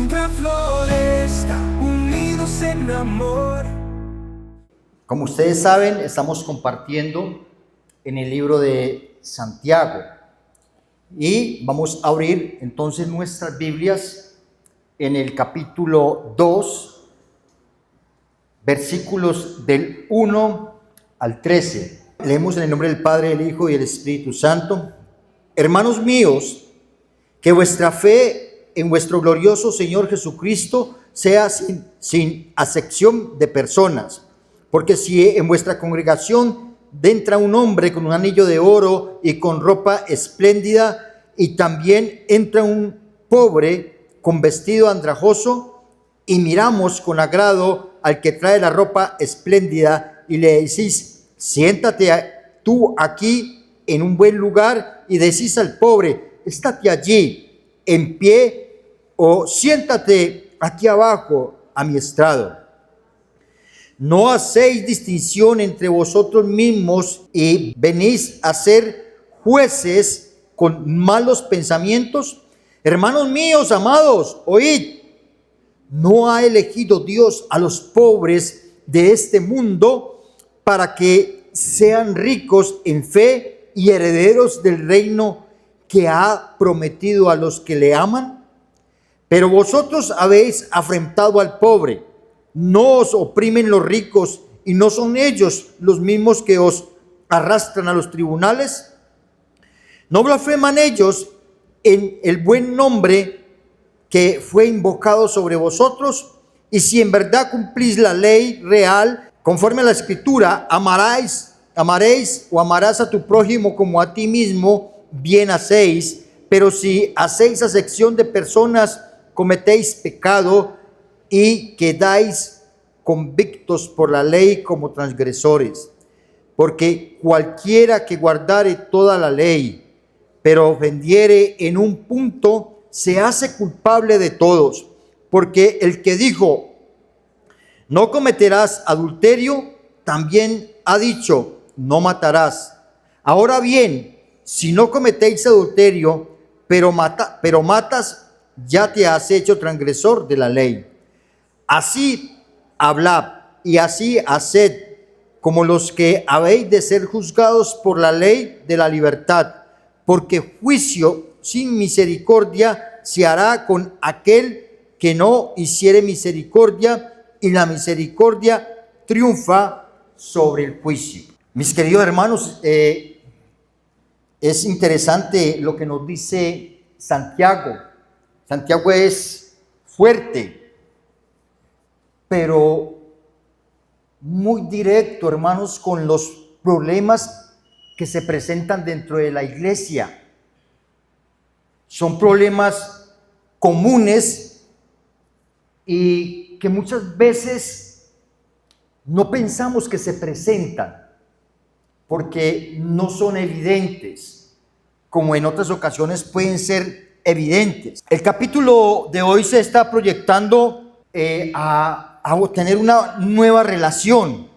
siempre florezca, unidos en amor. Como ustedes saben, estamos compartiendo en el libro de Santiago y vamos a abrir entonces nuestras Biblias en el capítulo 2, versículos del 1 al 13. Leemos en el nombre del Padre, del Hijo y del Espíritu Santo. Hermanos míos, que vuestra fe en vuestro glorioso Señor Jesucristo sea sin acepción de personas. Porque si en vuestra congregación entra un hombre con un anillo de oro y con ropa espléndida, y también entra un pobre con vestido andrajoso, y miramos con agrado al que trae la ropa espléndida, y le decís, siéntate tú aquí en un buen lugar, y decís al pobre, estate allí en pie, o siéntate aquí abajo a mi estrado. ¿No hacéis distinción entre vosotros mismos y venís a ser jueces con malos pensamientos? Hermanos míos, amados, oíd. ¿No ha elegido Dios a los pobres de este mundo para que sean ricos en fe y herederos del reino que ha prometido a los que le aman? Pero vosotros habéis afrentado al pobre. No os oprimen los ricos, y no son ellos los mismos que os arrastran a los tribunales. No blasfeman ellos en el buen nombre que fue invocado sobre vosotros. Y si en verdad cumplís la ley real, conforme a la Escritura, amarás a tu prójimo como a ti mismo, bien hacéis. Pero si hacéis acepción de personas, cometéis pecado y quedáis convictos por la ley como transgresores. Porque cualquiera que guardare toda la ley, pero ofendiere en un punto, se hace culpable de todos. Porque el que dijo, no cometerás adulterio, también ha dicho, no matarás. Ahora bien, si no cometéis adulterio, pero matas, ya te has hecho transgresor de la ley. Así hablad y así haced, como los que habéis de ser juzgados por la ley de la libertad, porque juicio sin misericordia se hará con aquel que no hiciere misericordia, y la misericordia triunfa sobre el juicio. Mis queridos hermanos, es interesante lo que nos dice Santiago. Santiago es fuerte, pero muy directo, hermanos, con los problemas que se presentan dentro de la iglesia. Son problemas comunes y que muchas veces no pensamos que se presentan porque no son evidentes, como en otras ocasiones pueden ser evidentes. El capítulo de hoy se está proyectando a tener una nueva relación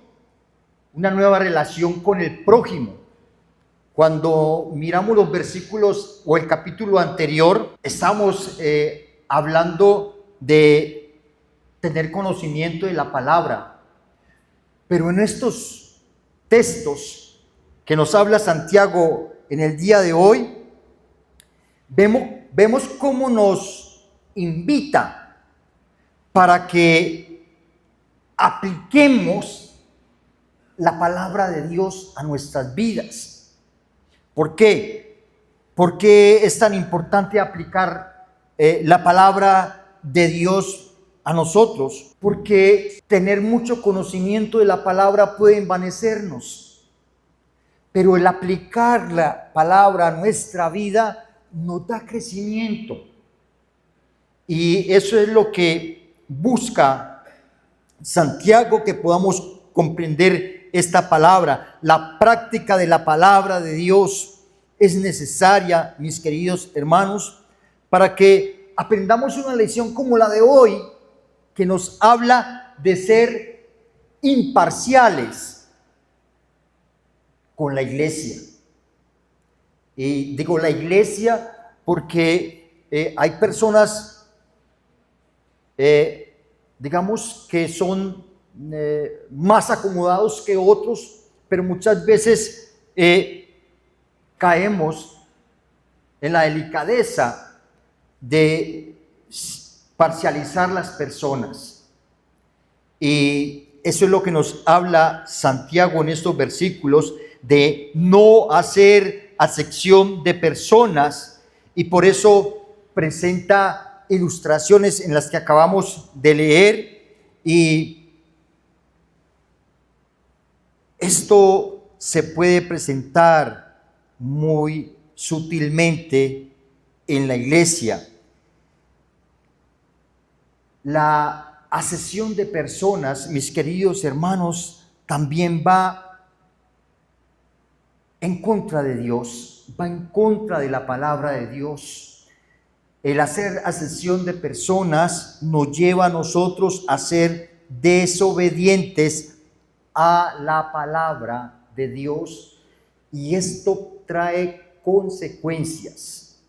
con el prójimo. Cuando miramos los versículos o el capítulo anterior, estamos hablando de tener conocimiento de la palabra, pero en estos textos que nos habla Santiago en el día de hoy, vemos cómo nos invita para que apliquemos la palabra de Dios a nuestras vidas. ¿Por qué? ¿Por qué es tan importante aplicar la palabra de Dios a nosotros? Porque tener mucho conocimiento de la palabra puede envanecernos. Pero el aplicar la palabra a nuestra vida nos da crecimiento. Y eso es lo que busca Santiago, que podamos comprender esta palabra. La práctica de la palabra de Dios es necesaria, mis queridos hermanos, para que aprendamos una lección como la de hoy, que nos habla de ser imparciales con la iglesia. Y digo la iglesia porque hay personas digamos que son más acomodados que otros, pero muchas veces caemos en la delicadeza de parcializar las personas. Y eso es lo que nos habla Santiago en estos versículos, de no hacer acepción de personas, y por eso presenta ilustraciones en las que acabamos de leer, y esto se puede presentar muy sutilmente en la iglesia. La acepción de personas, mis queridos hermanos, también va en contra de Dios, va en contra de la palabra de Dios. El hacer acepción de personas nos lleva a nosotros a ser desobedientes a la palabra de Dios, y esto trae consecuencias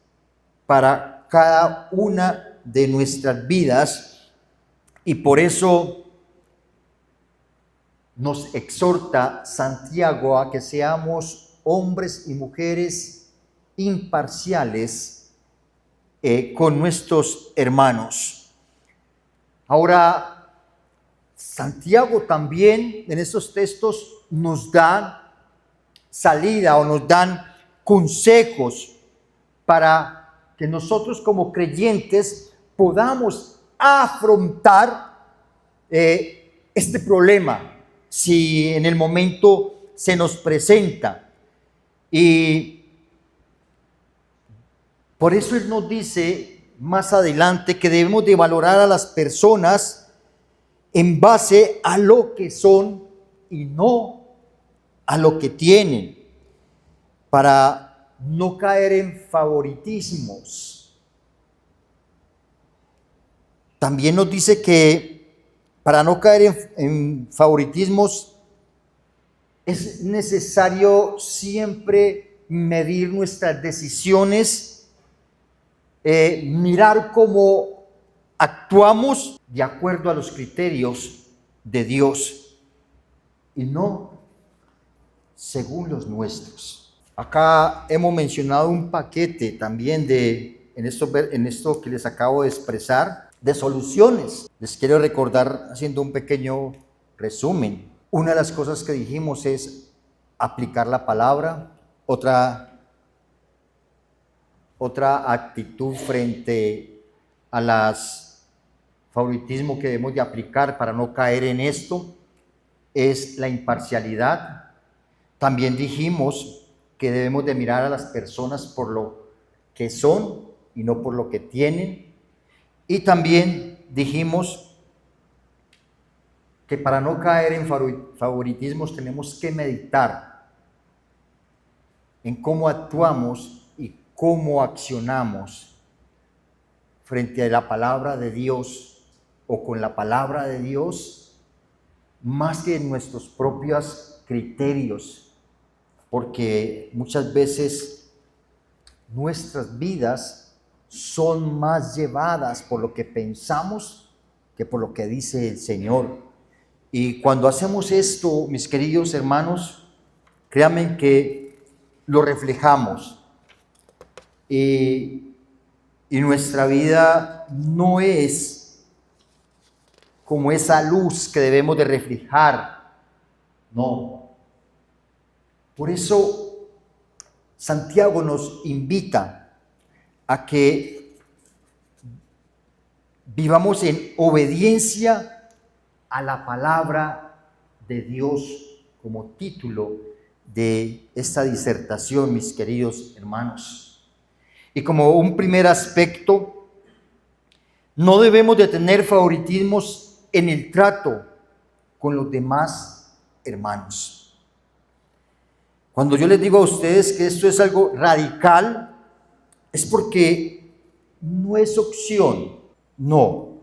para cada una de nuestras vidas, y por eso nos exhorta Santiago a que seamos hombres y mujeres imparciales con nuestros hermanos. Ahora, Santiago también en estos textos nos da salida o nos dan consejos para que nosotros como creyentes podamos afrontar este problema si en el momento se nos presenta. Y por eso él nos dice más adelante que debemos de valorar a las personas en base a lo que son y no a lo que tienen, para no caer en favoritismos. También nos dice que para no caer en favoritismos es necesario siempre medir nuestras decisiones, mirar cómo actuamos de acuerdo a los criterios de Dios y no según los nuestros. Acá hemos mencionado un paquete también en esto que les acabo de expresar, de soluciones. Les quiero recordar haciendo un pequeño resumen. Una de las cosas que dijimos es aplicar la palabra. Otra actitud frente a las favoritismo que debemos de aplicar para no caer en esto es la imparcialidad. También dijimos que debemos de mirar a las personas por lo que son y no por lo que tienen. Y también dijimos que para no caer en favoritismos tenemos que meditar en cómo actuamos y cómo accionamos frente a la palabra de Dios o con la palabra de Dios, más que en nuestros propios criterios, porque muchas veces nuestras vidas son más llevadas por lo que pensamos que por lo que dice el Señor. Y cuando hacemos esto, mis queridos hermanos, créanme que lo reflejamos. Y nuestra vida no es como esa luz que debemos de reflejar. No. Por eso Santiago nos invita a que vivamos en obediencia a la palabra de Dios, como título de esta disertación, mis queridos hermanos. Y como un primer aspecto, no debemos de tener favoritismos en el trato con los demás hermanos. Cuando yo les digo a ustedes que esto es algo radical, es porque no es opción, no.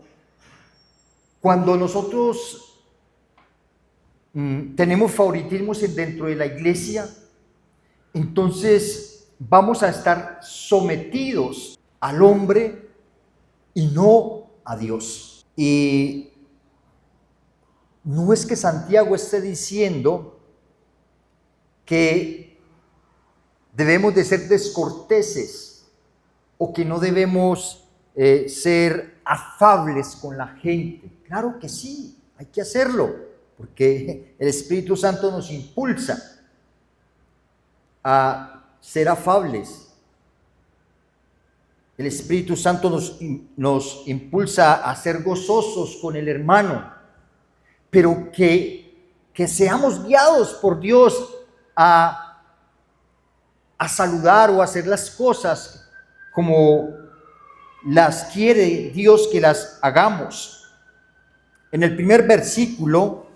Cuando nosotros tenemos favoritismos dentro de la iglesia, entonces vamos a estar sometidos al hombre y no a Dios. Y no es que Santiago esté diciendo que debemos de ser descorteses o que no debemos ser afables con la gente. Claro que sí, hay que hacerlo, porque el Espíritu Santo nos impulsa a ser afables. El Espíritu Santo nos impulsa a ser gozosos con el hermano, pero que seamos guiados por Dios a saludar o a hacer las cosas como las quiere Dios que las hagamos. En el primer versículo,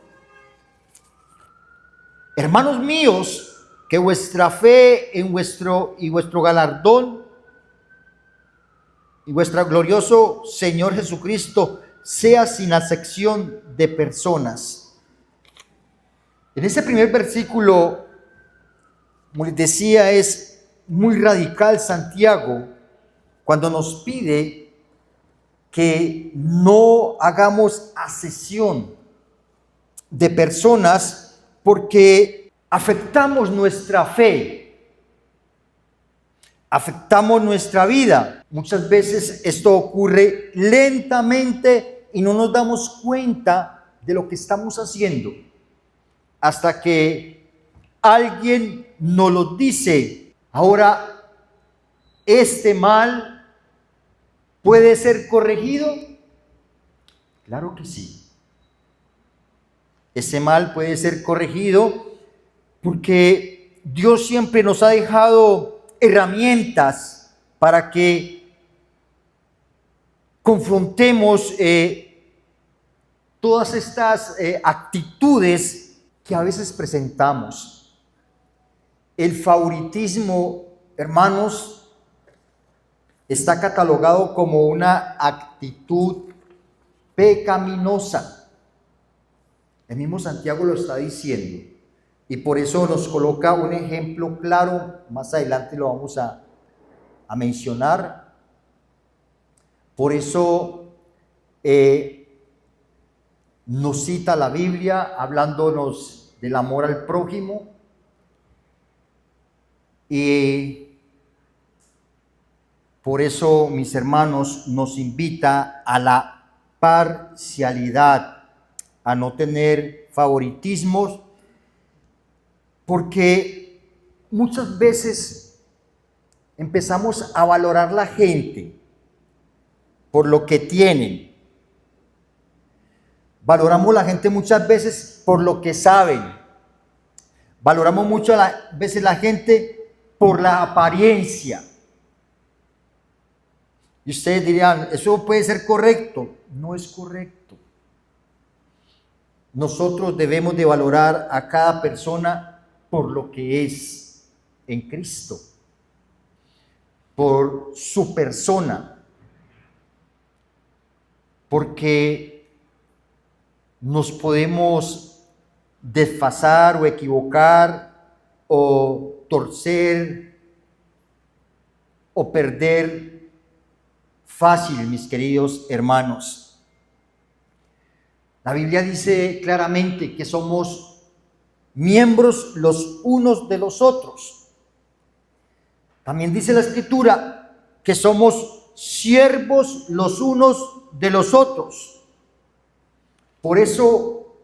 hermanos míos, que vuestra fe y vuestro galardón y vuestro glorioso Señor Jesucristo sea sin acepción de personas. En ese primer versículo, como les decía, es muy radical Santiago cuando nos pide que no hagamos acepción de personas porque afectamos nuestra fe, afectamos nuestra vida. Muchas veces esto ocurre lentamente y no nos damos cuenta de lo que estamos haciendo hasta que alguien nos lo dice. Ahora, ¿este mal puede ser corregido? Claro que sí. Ese mal puede ser corregido porque Dios siempre nos ha dejado herramientas para que confrontemos todas estas actitudes que a veces presentamos. El favoritismo, hermanos, está catalogado como una actitud pecaminosa. El mismo Santiago lo está diciendo y por eso nos coloca un ejemplo claro. Más adelante lo vamos a mencionar. Por eso nos cita la Biblia hablándonos del amor al prójimo y por eso, mis hermanos, nos invita a la parcialidad, a no tener favoritismos, porque muchas veces empezamos a valorar la gente por lo que tienen. Valoramos la gente muchas veces por lo que saben. Valoramos muchas veces la gente por la apariencia. Y ustedes dirían, ¿eso puede ser correcto? No es correcto. Nosotros debemos de valorar a cada persona por lo que es en Cristo, por su persona, porque nos podemos desfasar o equivocar o torcer o perder fácil, mis queridos hermanos. La Biblia dice claramente que somos miembros los unos de los otros. También dice la Escritura que somos siervos los unos de los otros. Por eso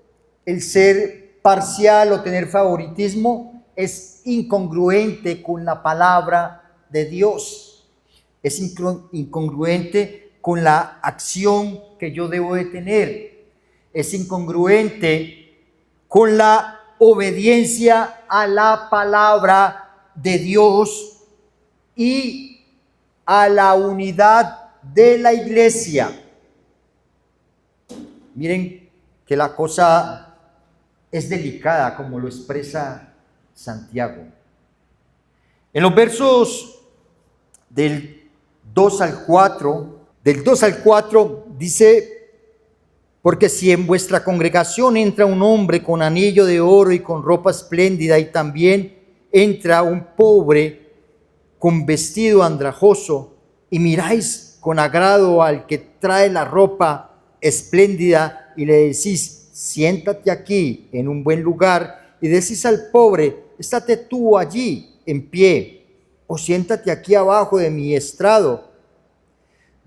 el ser parcial o tener favoritismo es incongruente con la palabra de Dios. Es incongruente con la acción que yo debo de tener. Es incongruente con la obediencia a la palabra de Dios y a la unidad de la iglesia. Miren que la cosa es delicada, como lo expresa Santiago. En los versos del 2 al 4 dice: porque si en vuestra congregación entra un hombre con anillo de oro y con ropa espléndida, y también entra un pobre con vestido andrajoso, y miráis con agrado al que trae la ropa espléndida y le decís, siéntate aquí en un buen lugar, y decís al pobre, estate tú allí en pie, o siéntate aquí abajo de mi estrado.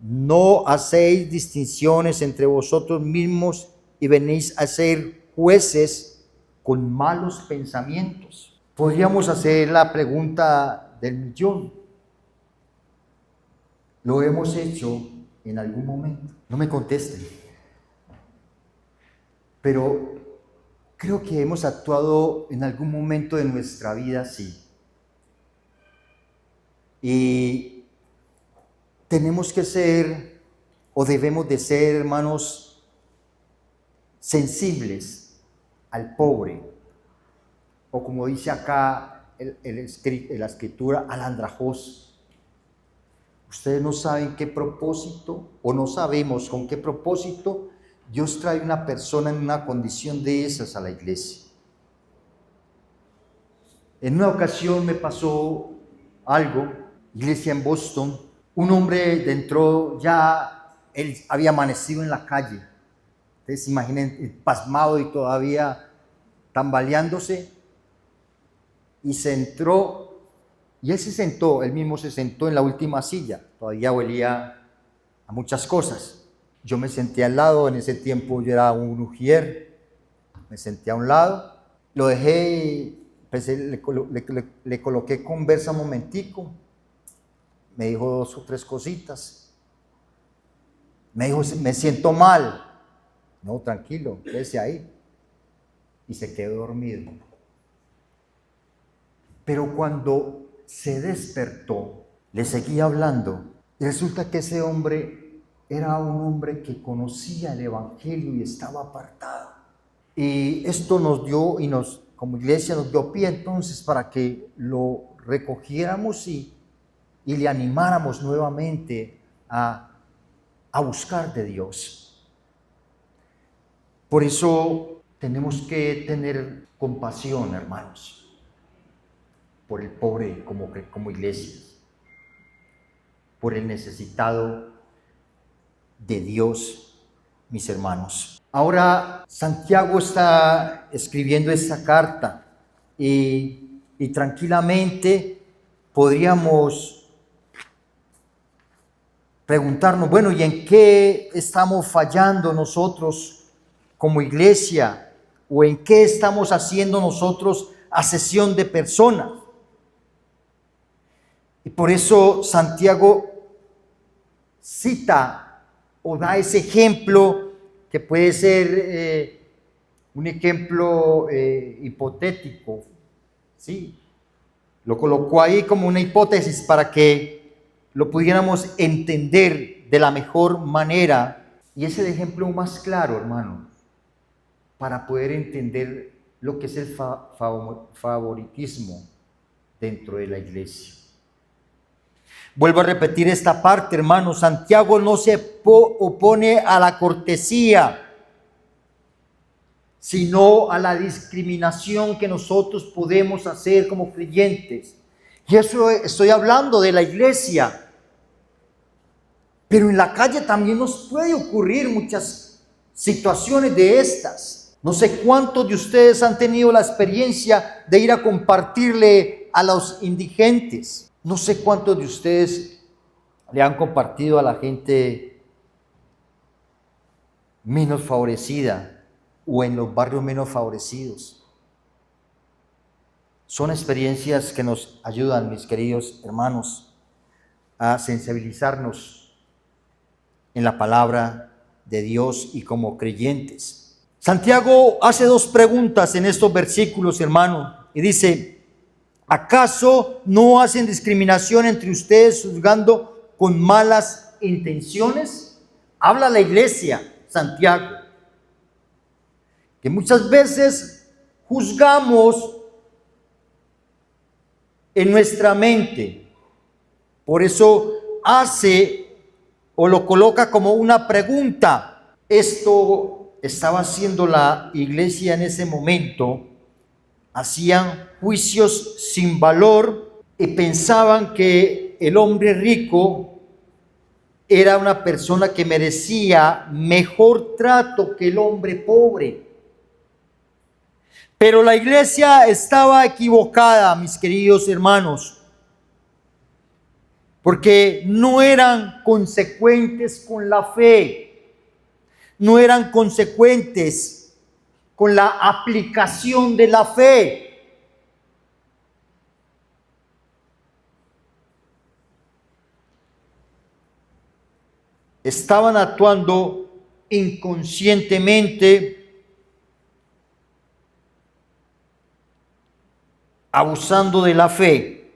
No hacéis distinciones entre vosotros mismos y venís a ser jueces con malos pensamientos. Podríamos hacer la pregunta del millón. ¿Lo hemos hecho en algún momento? No me contesten. Pero creo que hemos actuado en algún momento de nuestra vida así. Y tenemos que ser, o debemos de ser, hermanos, sensibles al pobre, o como dice acá la escritura, al andrajoso. Ustedes no saben qué propósito, o no sabemos con qué propósito Dios trae una persona en una condición de esas a la iglesia. En una ocasión me pasó algo, iglesia en Boston, un hombre entró ya, él había amanecido en la calle. Ustedes se imaginen, pasmado y todavía tambaleándose, y se entró. Y él se sentó, él mismo se sentó en la última silla, todavía olía a muchas cosas. Yo me senté al lado, en ese tiempo yo era un ujier, me senté a un lado, lo dejé, le coloqué conversa un momentico, me dijo 2 o 3 cositas, me dijo, me siento mal. No, tranquilo, quédese ahí. Y se quedó dormido. Pero cuando se despertó, le seguía hablando, y resulta que ese hombre era un hombre que conocía el evangelio y estaba apartado. Y esto nos dio, como iglesia nos dio pie entonces para que lo recogiéramos y le animáramos nuevamente a buscar de Dios. Por eso tenemos que tener compasión, hermanos, por el pobre como iglesia, por el necesitado de Dios, mis hermanos. Ahora Santiago está escribiendo esta carta y tranquilamente podríamos preguntarnos, bueno, ¿y en qué estamos fallando nosotros como iglesia? ¿O en qué estamos haciendo nosotros asesión de personas? Y por eso Santiago cita o da ese ejemplo que puede ser un ejemplo hipotético, ¿sí? Lo colocó ahí como una hipótesis para que lo pudiéramos entender de la mejor manera. Y es el ejemplo más claro, hermano, para poder entender lo que es el favoritismo dentro de la iglesia. Vuelvo a repetir esta parte, hermano. Santiago no se opone a la cortesía, sino a la discriminación que nosotros podemos hacer como creyentes. Y eso estoy hablando de la iglesia. Pero en la calle también nos puede ocurrir muchas situaciones de estas. No sé cuántos de ustedes han tenido la experiencia de ir a compartirle a los indigentes. No sé cuántos de ustedes le han compartido a la gente menos favorecida o en los barrios menos favorecidos. Son experiencias que nos ayudan, mis queridos hermanos, a sensibilizarnos en la palabra de Dios y como creyentes. Santiago hace 2 preguntas en estos versículos, hermano, y dice: ¿acaso no hacen discriminación entre ustedes juzgando con malas intenciones? Habla la iglesia, Santiago, que muchas veces juzgamos en nuestra mente. Por eso hace o lo coloca como una pregunta. Esto estaba haciendo la iglesia en ese momento. Hacían juicios sin valor y pensaban que el hombre rico era una persona que merecía mejor trato que el hombre pobre. Pero la iglesia estaba equivocada, mis queridos hermanos, porque no eran consecuentes con la fe, no eran consecuentes con la aplicación de la fe. Estaban actuando inconscientemente, abusando de la fe,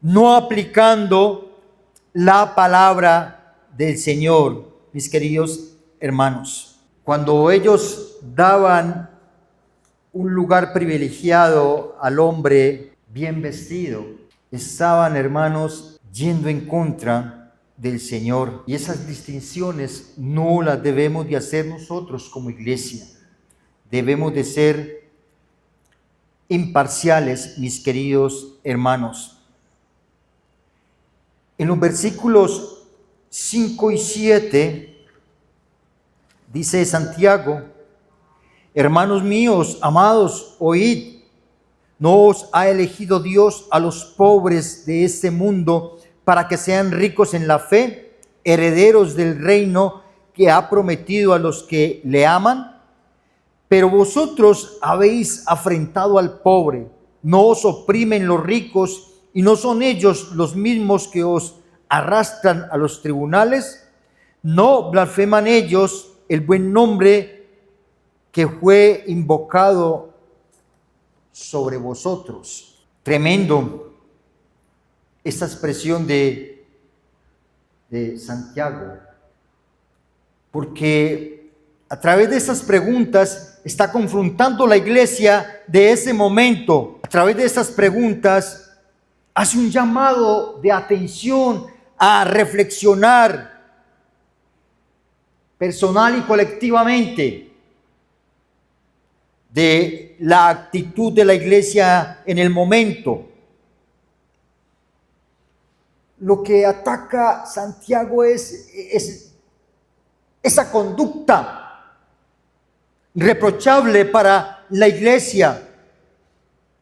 no aplicando la palabra del Señor, mis queridos hermanos. Cuando ellos daban un lugar privilegiado al hombre bien vestido, estaban, hermanos, yendo en contra del Señor. Y esas distinciones no las debemos de hacer nosotros como iglesia. Debemos de ser imparciales, mis queridos hermanos. En los versículos 5 y 7 dice Santiago: hermanos míos, amados, oíd, ¿no os ha elegido Dios a los pobres de este mundo para que sean ricos en la fe, herederos del reino que ha prometido a los que le aman? Pero vosotros habéis afrentado al pobre, no os oprimen los ricos, y no son ellos los mismos que os arrastran a los tribunales. No blasfeman ellos el buen nombre que fue invocado sobre vosotros. Tremendo esta expresión de Santiago, porque a través de estas preguntas está confrontando la iglesia de ese momento. A través de estas preguntas hace un llamado de atención a reflexionar personal y colectivamente de la actitud de la iglesia en el momento. Lo que ataca Santiago es esa conducta reprochable para la iglesia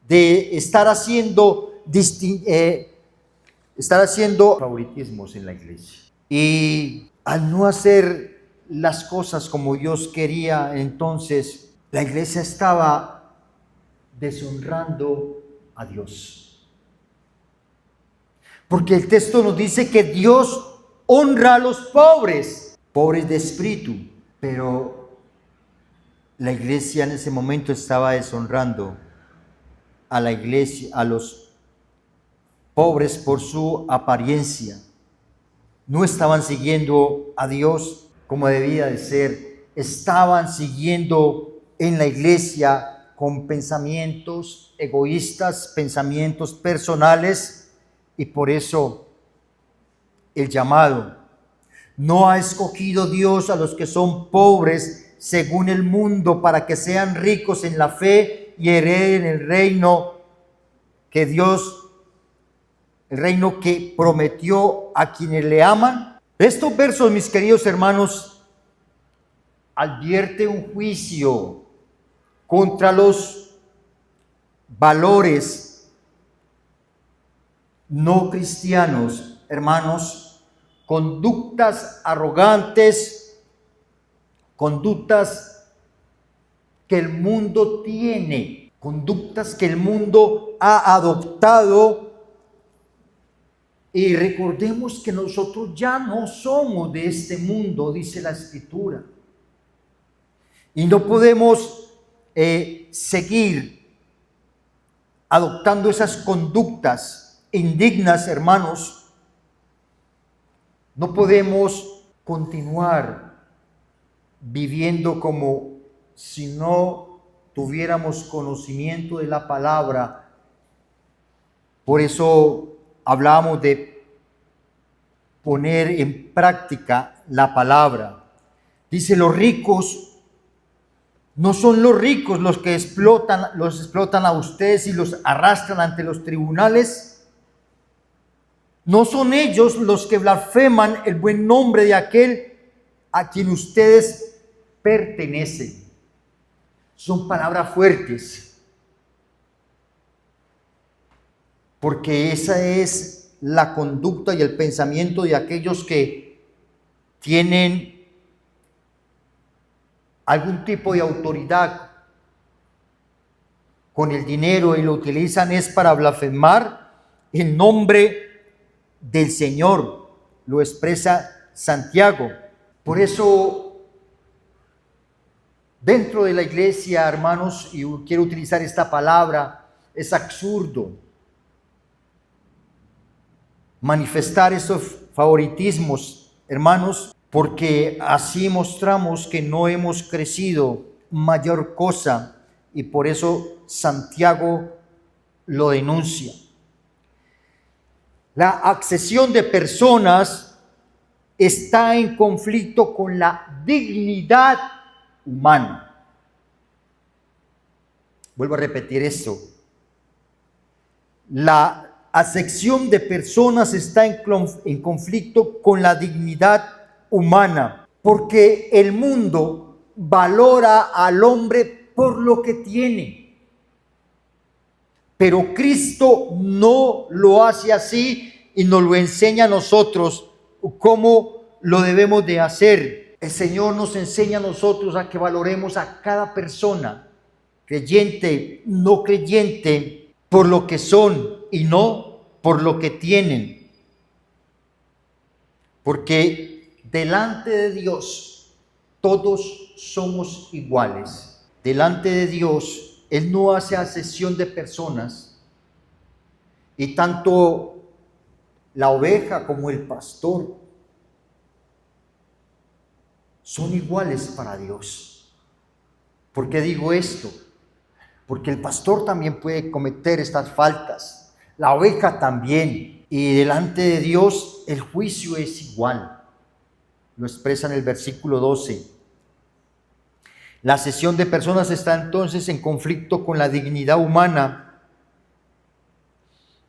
de estar haciendo favoritismos en la iglesia. Y al no hacer las cosas como Dios quería, entonces la iglesia estaba deshonrando a Dios. Porque el texto nos dice que Dios honra a los pobres de espíritu, pero la iglesia en ese momento estaba deshonrando a la iglesia, a los pobres por su apariencia. No estaban siguiendo a Dios como debía de ser, estaban siguiendo en la iglesia con pensamientos egoístas, pensamientos personales. Y por eso el llamado: no ha escogido Dios a los que son pobres según el mundo para que sean ricos en la fe y hereden el reino que Dios, el reino que prometió a quienes le aman. Estos versos, mis queridos hermanos, advierte un juicio contra los valores no cristianos, hermanos, conductas arrogantes, conductas que el mundo tiene, conductas que el mundo ha adoptado. Y recordemos que nosotros ya no somos de este mundo, dice la Escritura. Y no podemos seguir adoptando esas conductas indignas, hermanos. No podemos continuar viviendo como si no tuviéramos conocimiento de la palabra. Por eso hablamos de poner en práctica la palabra. Dice: los ricos no son los ricos los que los explotan a ustedes y los arrastran ante los tribunales. No son ellos los que blasfeman el buen nombre de aquel a quien ustedes pertenecen. Son palabras fuertes, porque esa es la conducta y el pensamiento de aquellos que tienen algún tipo de autoridad con el dinero y lo utilizan es para blasfemar el nombre del Señor. Lo expresa Santiago. Por eso, dentro de la iglesia, hermanos, y quiero utilizar esta palabra, es absurdo manifestar esos favoritismos, hermanos, porque así mostramos que no hemos crecido mayor cosa, y por eso Santiago lo denuncia. La accesión de personas está en conflicto con la dignidad humana. Vuelvo a repetir esto. La acepción de personas está en conflicto con la dignidad humana, porque el mundo valora al hombre por lo que tiene. Pero Cristo no lo hace así y nos lo enseña a nosotros cómo lo debemos de hacer. El Señor nos enseña a nosotros a que valoremos a cada persona, creyente, no creyente, por lo que son y no por lo que tienen. Porque delante de Dios todos somos iguales. Delante de Dios Él no hace acepción de personas, y tanto la oveja como el pastor son iguales para Dios. ¿Por qué digo esto? Porque el pastor también puede cometer estas faltas, la oveja también, y delante de Dios el juicio es igual. Lo expresa en el versículo 12. La acepción de personas está entonces en conflicto con la dignidad humana,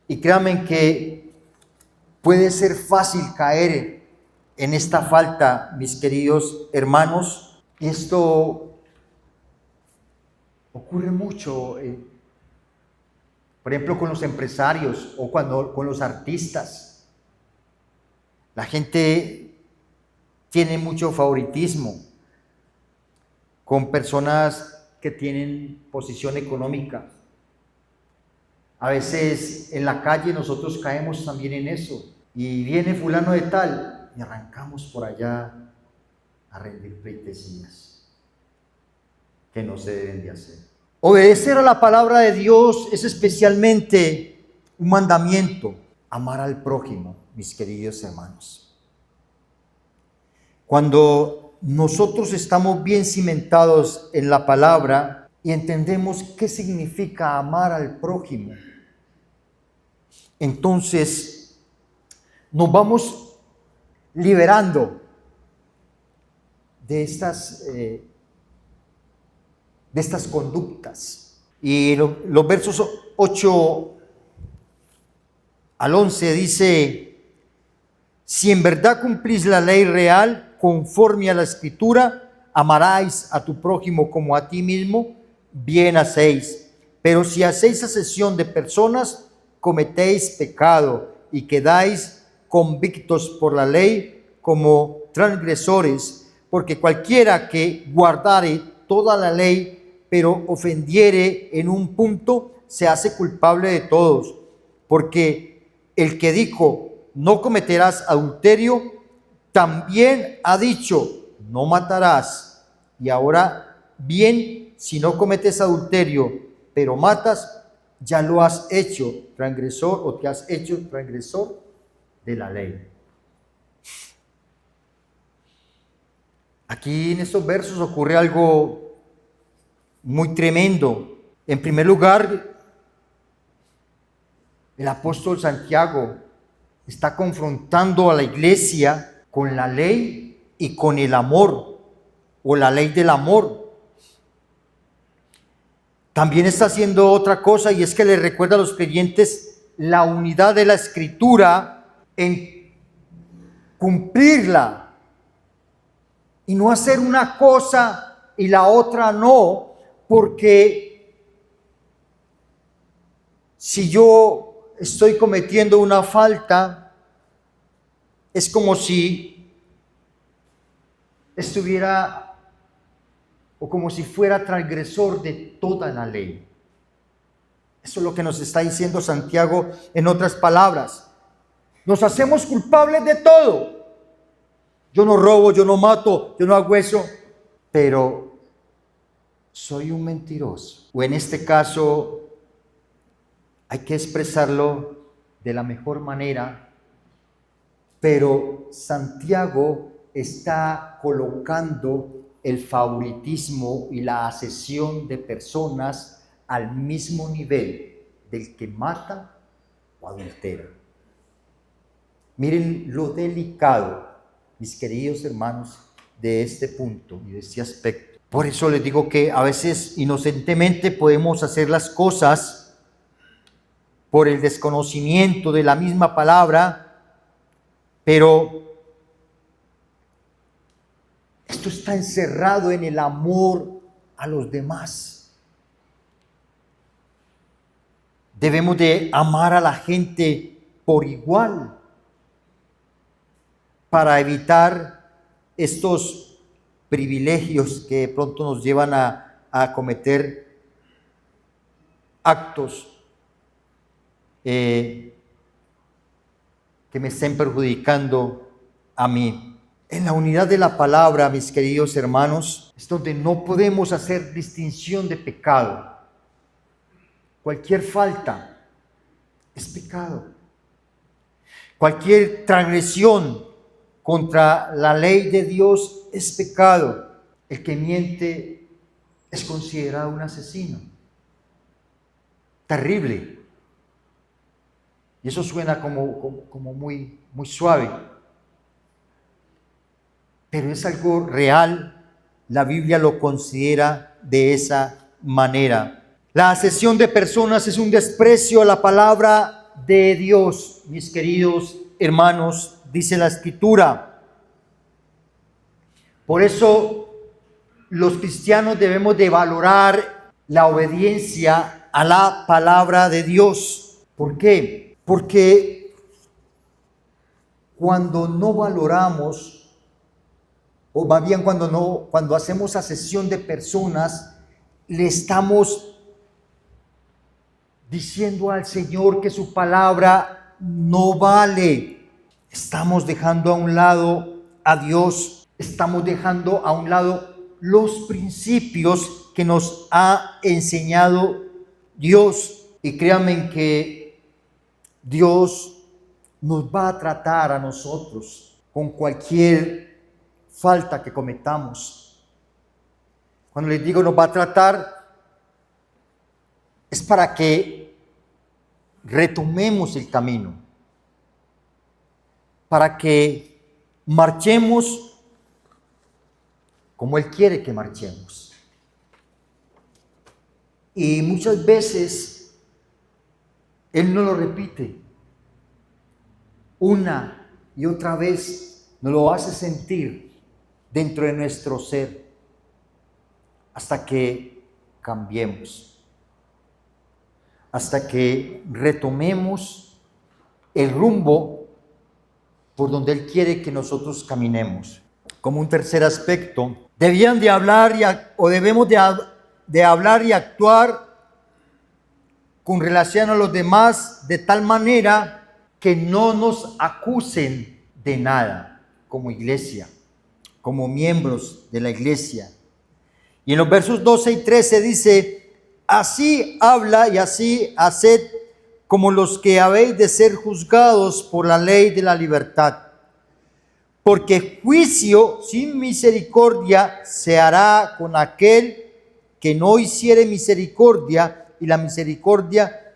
y créanme que puede ser fácil caer en esta falta, mis queridos hermanos. Esto ocurre mucho, por ejemplo, con los empresarios o con los artistas. La gente tiene mucho favoritismo con personas que tienen posición económica. A veces en la calle nosotros caemos también en eso. Y viene fulano de tal y arrancamos por allá a rendir pleitesías que no se deben de hacer. Obedecer a la palabra de Dios es especialmente un mandamiento. Amar al prójimo, mis queridos hermanos. Cuando nosotros estamos bien cimentados en la palabra y entendemos qué significa amar al prójimo, entonces nos vamos liberando de estas conductas. Y los versos 8 al 11 dice: si en verdad cumplís la ley real conforme a la Escritura, amarás a tu prójimo como a ti mismo, bien hacéis. Pero si hacéis acepción de personas, cometéis pecado y quedáis convictos por la ley como transgresores, porque cualquiera que guardare toda la ley, pero ofendiere en un punto, se hace culpable de todos. Porque el que dijo, no cometerás adulterio, también ha dicho, no matarás. Y ahora bien, si no cometes adulterio, pero matas, ya lo has hecho transgresor, o te has hecho transgresor de la ley. Aquí en estos versos ocurre algo muy tremendo. En primer lugar, el apóstol Santiago está confrontando a la iglesia con la ley y con el amor, o la ley del amor. También está haciendo otra cosa, y es que le recuerda a los creyentes la unidad de la Escritura en cumplirla y no hacer una cosa y la otra no, porque si yo estoy cometiendo una falta, es como si estuviera o como si fuera transgresor de toda la ley. Eso es lo que nos está diciendo Santiago en otras palabras. Nos hacemos culpables de todo. Yo no robo, yo no mato, yo no hago eso, pero soy un mentiroso. O en este caso, hay que expresarlo de la mejor manera, pero Santiago está colocando el favoritismo y la asesión de personas al mismo nivel del que mata o adultera. Miren lo delicado, mis queridos hermanos, de este punto y de este aspecto. Por eso les digo que a veces inocentemente podemos hacer las cosas por el desconocimiento de la misma palabra, pero esto está encerrado en el amor a los demás. Debemos de amar a la gente por igual para evitar estos privilegios que de pronto nos llevan a cometer actos que me estén perjudicando a mí. En la unidad de la palabra, mis queridos hermanos, es donde no podemos hacer distinción de pecado. Cualquier falta es pecado. Cualquier transgresión contra la ley de Dios es pecado. El que miente es considerado un asesino. Terrible. Y eso suena como muy suave. Pero es algo real. La Biblia lo considera de esa manera. La asesión de personas es un desprecio a la palabra de Dios, mis queridos hermanos, dice la Escritura. Por eso los cristianos debemos de valorar la obediencia a la palabra de Dios. ¿Por qué? Porque cuando no valoramos, o más bien cuando hacemos asesión de personas, le estamos diciendo al Señor que su palabra no vale. Estamos dejando a un lado a Dios, estamos dejando a un lado los principios que nos ha enseñado Dios. Y créanme que Dios nos va a tratar a nosotros con cualquier falta que cometamos. Cuando les digo nos va a tratar, es para que retomemos el camino, para que marchemos como Él quiere que marchemos. Y muchas veces Él no lo repite. Una y otra vez nos lo hace sentir dentro de nuestro ser hasta que cambiemos. Hasta que retomemos el rumbo por donde Él quiere que nosotros caminemos. Como un tercer aspecto, debemos de hablar y actuar con relación a los demás de tal manera que no nos acusen de nada como iglesia, como miembros de la iglesia. Y en los versos 12 y 13 dice: así habla y así haced como los que habéis de ser juzgados por la ley de la libertad. Porque juicio sin misericordia se hará con aquel que no hiciere misericordia, y la misericordia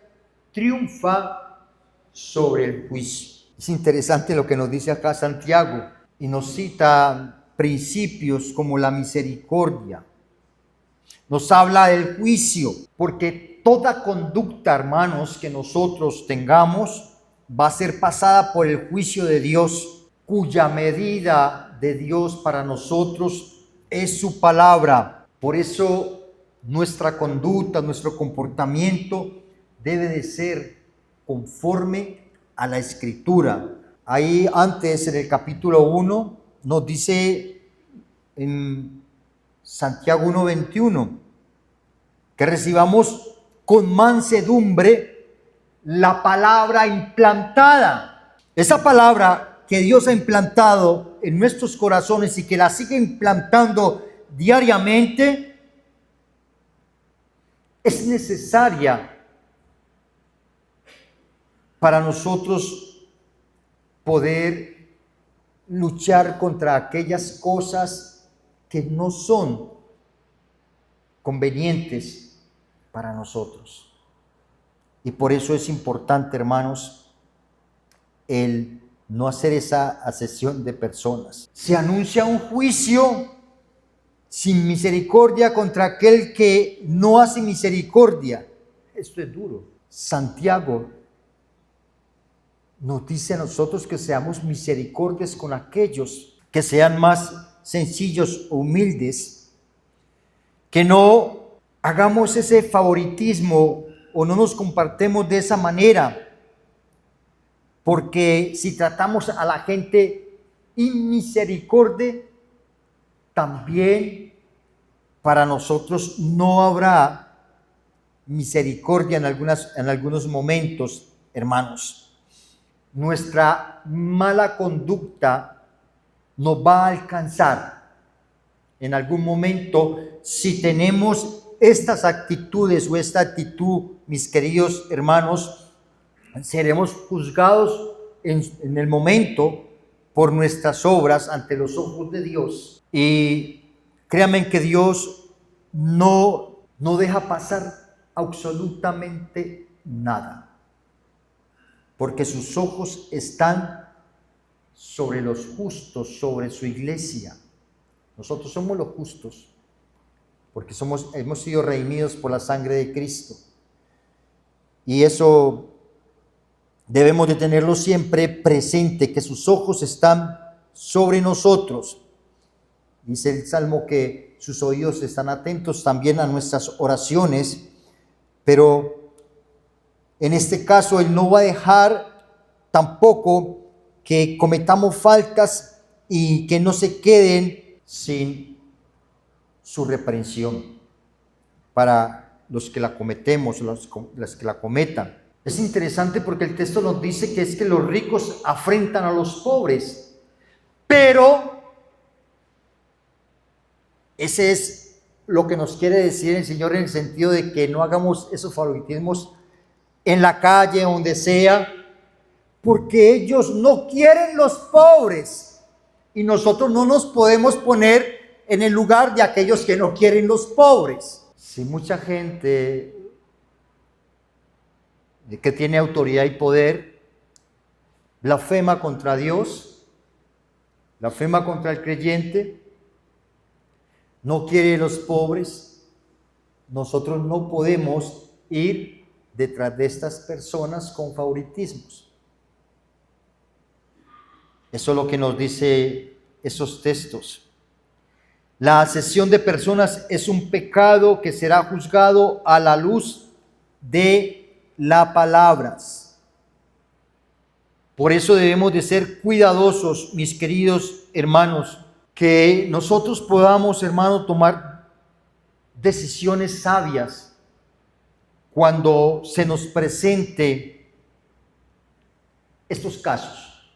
triunfa sobre el juicio. Es interesante lo que nos dice acá Santiago, y nos cita principios como la misericordia. Nos habla del juicio, porque toda conducta, hermanos, que nosotros tengamos, va a ser pasada por el juicio de Dios, cuya medida de Dios para nosotros es su palabra. Por eso nuestra conducta, nuestro comportamiento debe de ser conforme a la Escritura. Ahí antes en el capítulo 1 nos dice en Santiago 1:21 que recibamos con mansedumbre la palabra implantada. Esa palabra que Dios ha implantado en nuestros corazones y que la sigue implantando diariamente es necesaria para nosotros poder luchar contra aquellas cosas que no son convenientes para nosotros. Y por eso es importante, hermanos, el no hacer esa acepción de personas. Se anuncia un juicio sin misericordia contra aquel que no hace misericordia. Esto es duro. Santiago nos dice a nosotros que seamos misericordias con aquellos que sean más sencillos, humildes, que no hagamos ese favoritismo o no nos compartemos de esa manera, porque si tratamos a la gente inmisericordia, también para nosotros no habrá misericordia en algunos momentos, hermanos. Nuestra mala conducta nos va a alcanzar en algún momento si tenemos estas actitudes o esta actitud, mis queridos hermanos. Seremos juzgados en el momento por nuestras obras ante los ojos de Dios. Y créanme que Dios no deja pasar absolutamente nada, porque sus ojos están sobre los justos, sobre su iglesia. Nosotros somos los justos, porque hemos sido redimidos por la sangre de Cristo. Y eso debemos de tenerlo siempre presente, que sus ojos están sobre nosotros. Dice el Salmo que sus oídos están atentos también a nuestras oraciones, pero en este caso Él no va a dejar tampoco que cometamos faltas y que no se queden sin su reprensión para los que la cometemos, los que la cometan. Es interesante porque el texto nos dice que es que los ricos afrentan a los pobres, pero ese es lo que nos quiere decir el Señor en el sentido de que no hagamos esos favoritismos en la calle, donde sea, porque ellos no quieren los pobres y nosotros no nos podemos poner en el lugar de aquellos que no quieren los pobres. Si mucha gente que tiene autoridad y poder blasfema contra Dios, blasfema contra el creyente, no quiere los pobres, nosotros no podemos ir detrás de estas personas con favoritismos. Eso es lo que nos dice esos textos. La acepción de personas es un pecado que será juzgado a la luz de las palabras. Por eso debemos de ser cuidadosos, mis queridos hermanos, que nosotros podamos, hermano, tomar decisiones sabias cuando se nos presente estos casos,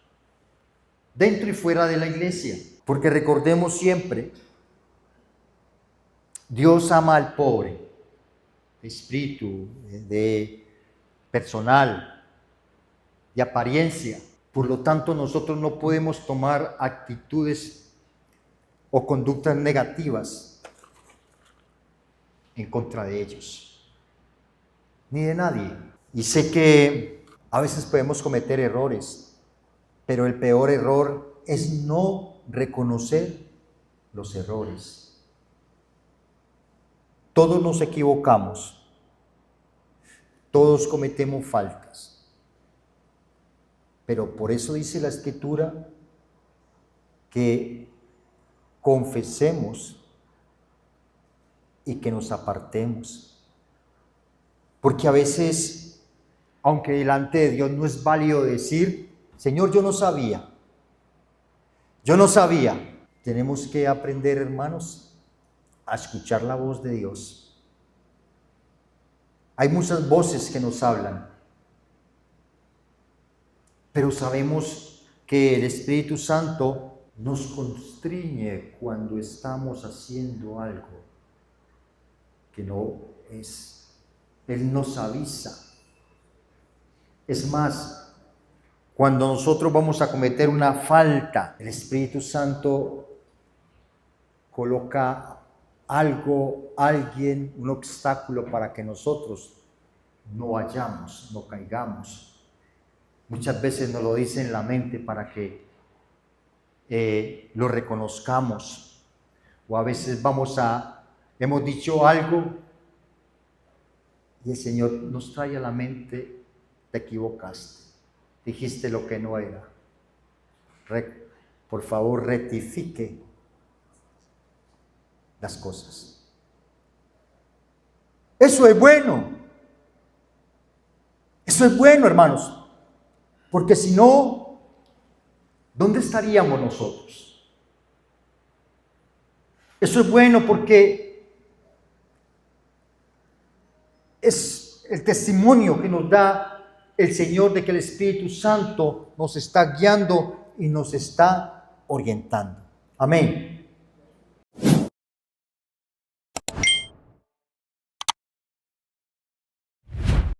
dentro y fuera de la iglesia. Porque recordemos siempre, Dios ama al pobre, de espíritu, de personal, de apariencia. Por lo tanto, nosotros no podemos tomar actitudes o conductas negativas en contra de ellos, ni de nadie. Y sé que a veces podemos cometer errores, pero el peor error es no reconocer los errores. Todos nos equivocamos, todos cometemos faltas, Pero por eso dice la Escritura que confesemos y que nos apartemos. Porque a veces, aunque delante de Dios no es válido decir, Señor, yo no sabía. Tenemos que aprender, hermanos, a escuchar la voz de Dios. Hay muchas voces que nos hablan, pero sabemos que el Espíritu Santo nos constriñe cuando estamos haciendo algo que no es. Él nos avisa. Es más, cuando nosotros vamos a cometer una falta, el Espíritu Santo coloca algo, alguien, un obstáculo para que nosotros no vayamos, no caigamos. Muchas veces nos lo dice en la mente para que lo reconozcamos, o a veces hemos dicho algo y el Señor nos trae a la mente, te equivocaste, dijiste lo que no era, por favor rectifique las cosas. Eso es bueno, hermanos, porque si no, ¿dónde estaríamos nosotros? Eso es bueno porque es el testimonio que nos da el Señor de que el Espíritu Santo nos está guiando y nos está orientando. Amén.